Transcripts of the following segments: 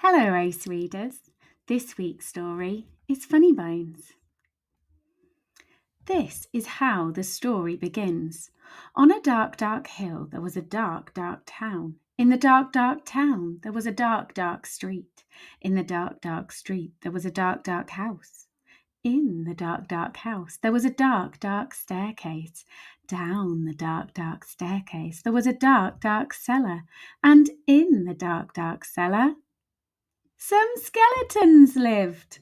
Hello, Ace readers. This week's story is Funnybones. This is how the story begins. On a dark, dark hill, there was a dark, dark town. In the dark, dark town, there was a dark, dark street. In the dark, dark street, there was a dark, dark house. In the dark, dark house, there was a dark, dark staircase. Down the dark, dark staircase, there was a dark, dark cellar. And in the dark, dark cellar, some skeletons lived.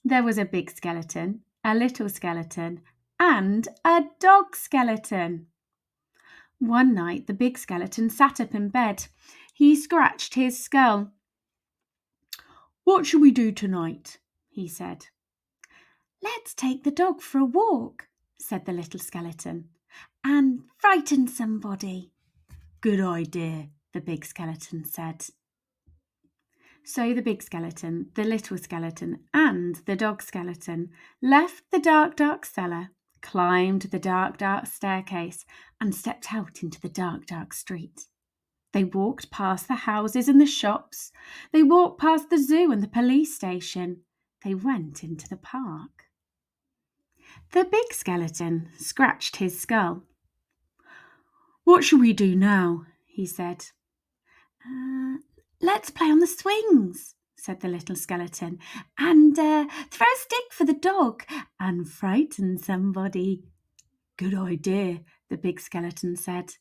There was a big skeleton, a little skeleton, and a dog skeleton. One night the big skeleton sat up in bed. He scratched his skull. "What shall we do tonight?" he said. "Let's take the dog for a walk," said the little skeleton, "and frighten somebody." "Good idea," the big skeleton said. So the big skeleton, the little skeleton, and the dog skeleton left the dark, dark cellar, climbed the dark, dark staircase, and stepped out into the dark, dark street. They walked past the houses and the shops. They walked past the zoo and the police station. They went into the park. The big skeleton scratched his skull. "What shall we do now?" he said. "Let's play on the swings," said the little skeleton, "and throw a stick for the dog and frighten somebody." "Good idea," the big skeleton said.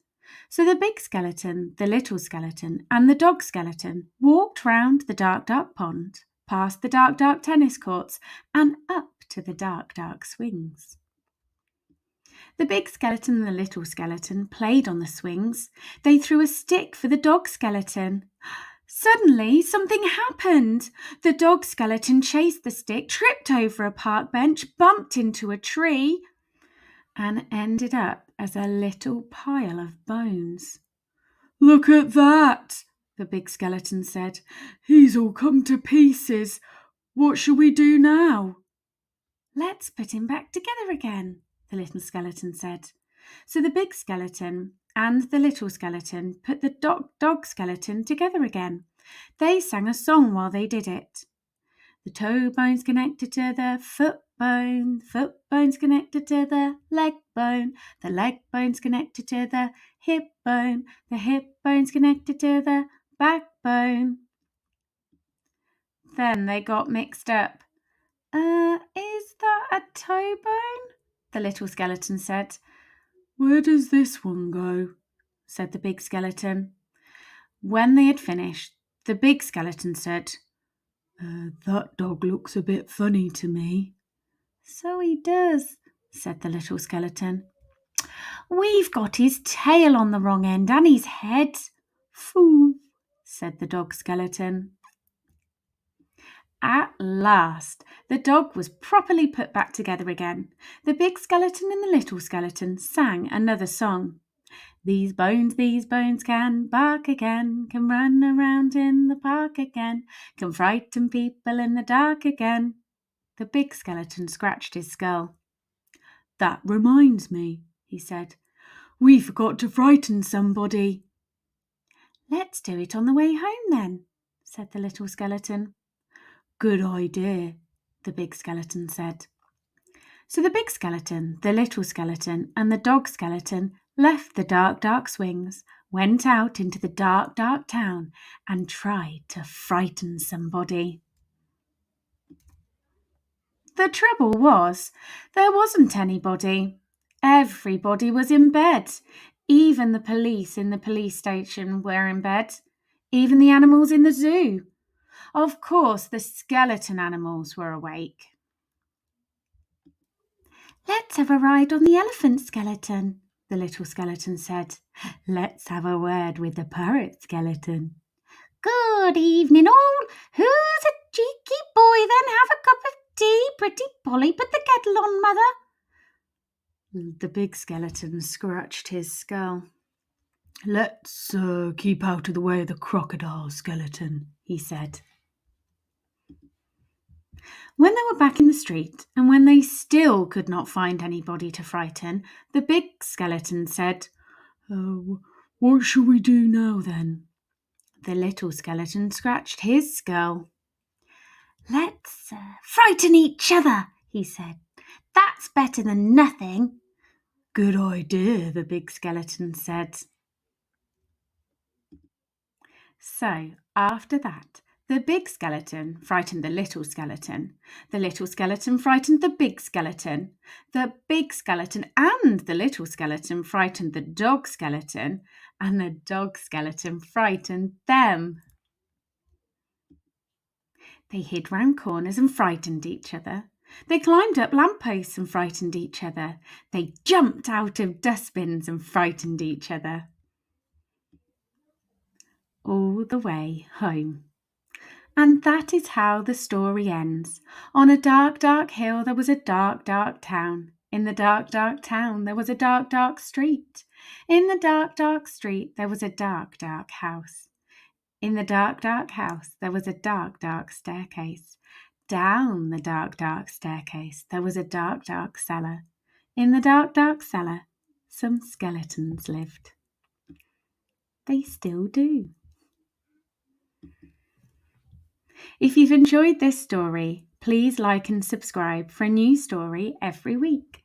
So the big skeleton, the little skeleton, and the dog skeleton walked round the dark, dark pond, past the dark, dark tennis courts, and up to the dark, dark swings. The big skeleton and the little skeleton played on the swings. They threw a stick for the dog skeleton. Suddenly, something happened. The dog skeleton chased the stick, tripped over a park bench, bumped into a tree, and ended up as a little pile of bones. "Look at that," the big skeleton said. "He's all come to pieces. What shall we do now?" "Let's put him back together again," the little skeleton said. So the big skeleton and the little skeleton put the dog skeleton together again. They sang a song while they did it. The toe bone's connected to the foot bone's connected to the leg bone's connected to the hip bone's connected to the backbone. Then they got mixed up. Is that a toe bone?" the little skeleton said. "Where does this one go?" said the big skeleton. When they had finished, the big skeleton said, "That dog looks a bit funny to me." "So he does," said the little skeleton. "We've got his tail on the wrong end and his head." "Fool," said the dog skeleton. At last, the dog was properly put back together again. The big skeleton and the little skeleton sang another song. These bones can bark again, can run around in the park again, can frighten people in the dark again." The big skeleton scratched his skull. "That reminds me," he said. "We forgot to frighten somebody." "Let's do it on the way home then," said the little skeleton. "Good idea," the big skeleton said. So the big skeleton, the little skeleton, and the dog skeleton left the dark, dark swings, went out into the dark, dark town, and tried to frighten somebody. The trouble was, there wasn't anybody. Everybody was in bed. Even the police in the police station were in bed. Even the animals in the zoo. Of course, the skeleton animals were awake. "Let's have a ride on the elephant skeleton," the little skeleton said. "Let's have a word with the parrot skeleton." "Good evening all. Who's a cheeky boy then? Have a cup of tea. Pretty Polly, put the kettle on, mother." The big skeleton scratched his skull. "Let's keep out of the way of the crocodile skeleton," he said. When they were back in the street, and when they still could not find anybody to frighten, the big skeleton said, "What shall we do now then?" The little skeleton scratched his skull. "Let's frighten each other," he said. "That's better than nothing." "Good idea," the big skeleton said. So, after that, the big skeleton frightened the little skeleton. The little skeleton frightened the big skeleton. The big skeleton and the little skeleton frightened the dog skeleton, and the dog skeleton frightened them. They hid round corners and frightened each other. They climbed up lampposts and frightened each other. They jumped out of dustbins and frightened each other. All the way home. And that is how the story ends. On a dark, dark hill there was a dark, dark town. In the dark, dark town there was a dark, dark street. In the dark, dark street there was a dark, dark house. In the dark, dark house there was a dark, dark staircase. Down the dark, dark staircase there was a dark, dark cellar. In the dark, dark cellar some skeletons lived. They still do. If you've enjoyed this story, please like and subscribe for a new story every week.